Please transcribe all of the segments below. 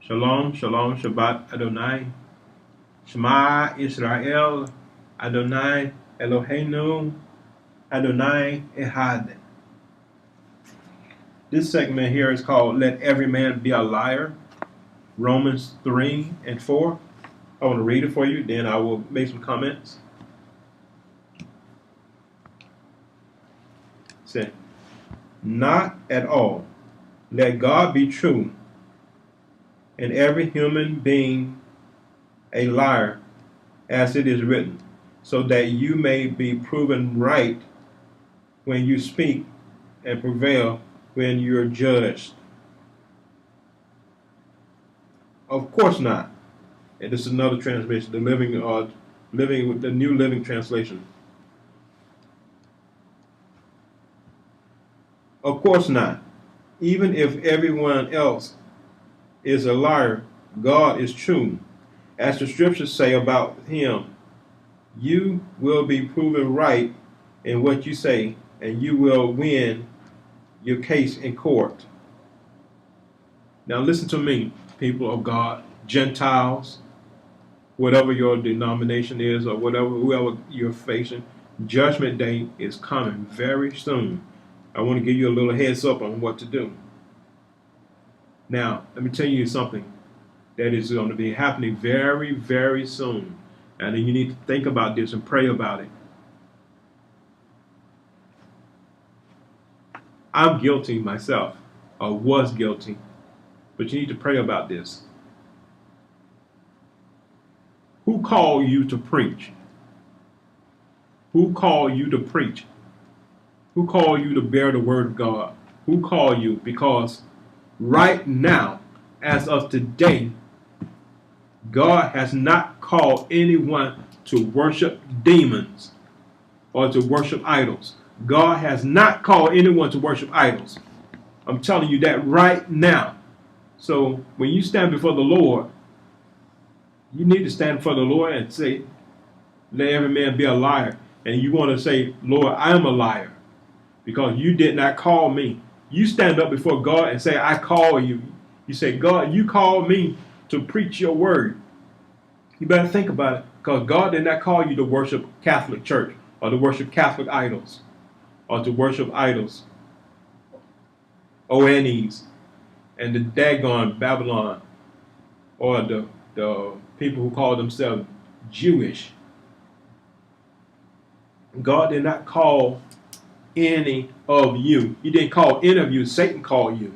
Shalom, shalom, Shabbat Adonai. Shema Israel, Adonai Eloheinu, Adonai Ehad. This segment here is called Let Every Man Be a Liar, Romans 3 and 4. I want to read it for you, then I will make some comments. It said, not at all. Let God be true, and every human being a liar, as it is written, so that you may be proven right when you speak and prevail when you're judged. Of course not. And this is another translation, the New Living Translation. Of course not. Even if everyone else is a liar, God is true. As the scriptures say about him, you will be proven right in what you say, and you will win your case in court. Now listen to me, people of God, Gentiles, whatever your denomination is or whoever you're facing, Judgment Day is coming very soon. I want to give you a little heads up on what to do. Now, let me tell you something that is going to be happening very, very soon. And you need to think about this and pray about it. I'm guilty myself, or was guilty, but you need to pray about this. Who called you to preach? Who called you to preach? Who called you to bear the word of God? Who called you? Because right now, as of today, God has not called anyone to worship demons or to worship idols. God has not called anyone to worship idols. I'm telling you that right now. So when you stand before the Lord, you need to stand before the Lord and say, let every man be a liar. And you want to say, Lord, I am a liar because you did not call me. You stand up before God and say, I call you. You say, God, you called me to preach your word. You better think about it, because God did not call you to worship Catholic Church or to worship Catholic idols or to worship idols, ONEs, and the daggone Babylon, or the people who call themselves Jewish. God did not call any of you. He didn't call any of you. Satan called you.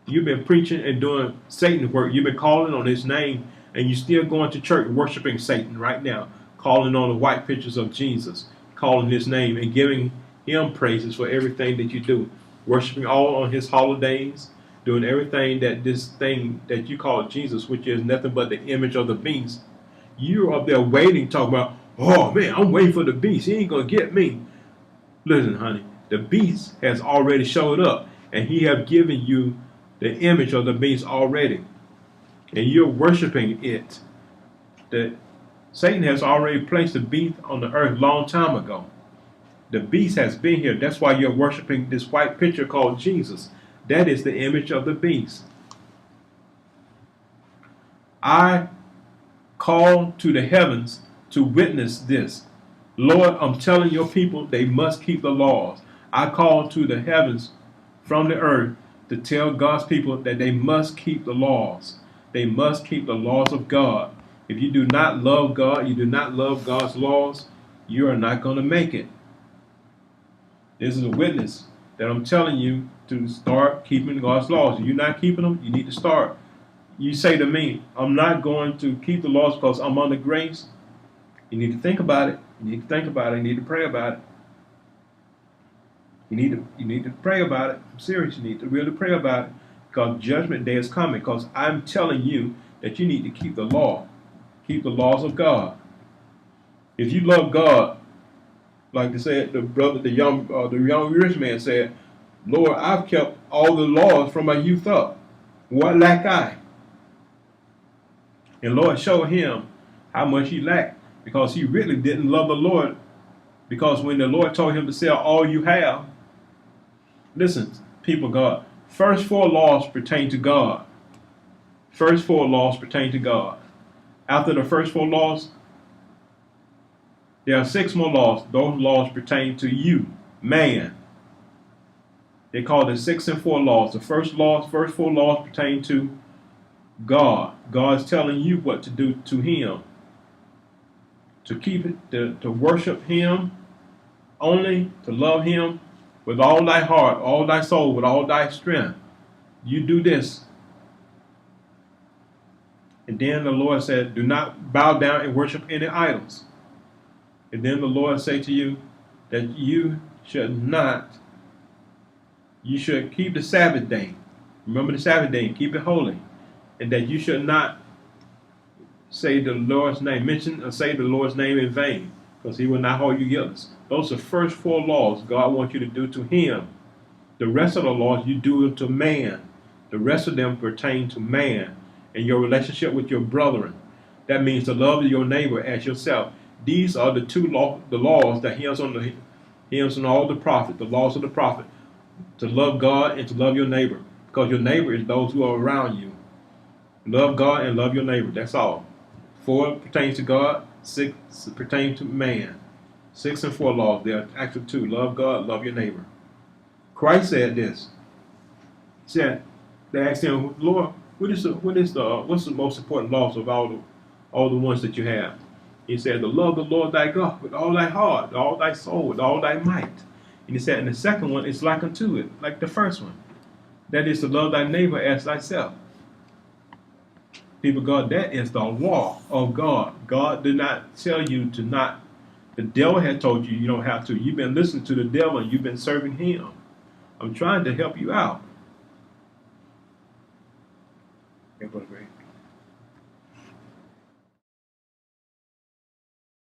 You've been preaching and doing Satan's work. You've been calling on his name, and you're still going to church worshiping Satan right now, calling on the white pictures of Jesus, calling his name and giving him praises for everything that you do, worshiping all on his holidays, doing everything that this thing that you call Jesus, which is nothing but the image of the beast. You're up there waiting, talking about, oh man, I'm waiting for the beast. He ain't going to get me. Listen, honey, the beast has already showed up, and he have given you the image of the beast already, and you're worshiping it. That Satan has already placed the beast on the earth long time ago. The beast has been here. That's why you're worshiping this white picture called Jesus. That is the image of the beast. I call to the heavens to witness this. Lord, I'm telling your people they must keep the laws. I call to the heavens from the earth to tell God's people that they must keep the laws. They must keep the laws of God. If you do not love God, you do not love God's laws, you are not going to make it. This is a witness that I'm telling you to start keeping God's laws. If you're not keeping them, you need to start. You say to me, I'm not going to keep the laws because I'm under grace. You need to think about it. You need to think about it. You need to pray about it. You need to pray about it. I'm serious. You need to really pray about it, because Judgment Day is coming. Because I'm telling you that you need to keep the law, keep the laws of God. If you love God, like they said, the young rich man said, Lord, I've kept all the laws from my youth up. What lack I? And Lord showed him how much he lacked, because he really didn't love the Lord. Because when the Lord told him to sell all you have, listen, people of God, first 4 laws pertain to God. First four laws pertain to God. After the first four laws, there are six more laws. Those laws pertain to you, man. They call it 6 and 4 laws. The first four laws pertain to God. God's telling you what to do to Him. To keep it, to worship Him only, to love Him with all thy heart, all thy soul, with all thy strength. You do this. And then the Lord said, do not bow down and worship any idols. And then the Lord said to you that you should keep the Sabbath day. Remember the Sabbath day and keep it holy. And that you should not say the Lord's name, mention or say the Lord's name in vain, because He will not hold you guiltless. Those are the first four laws God wants you to do to Him. The rest of the laws you do to man. The rest of them pertain to man and your relationship with your brethren. That means to love your neighbor as yourself. These are the laws that He has on all the prophet, the laws of the prophet, to love God and to love your neighbor, because your neighbor is those who are around you. Love God and love your neighbor. That's all. 4 pertains to God, 6 pertains to man. 6 and 4 laws. There are actually 2. Love God, love your neighbor. Christ said this. He said, they asked Him, Lord, what's the most important laws of all the ones that you have? He said, to love the Lord thy God with all thy heart, with all thy soul, with all thy might. And He said, and the second one is like unto it, like the first one. That is to love thy neighbor as thyself. People of God, that is the law of God. God did not tell you to not. The devil had told you don't have to. You've been listening to the devil and you've been serving him. I'm trying to help you out. Okay, Brother Greg.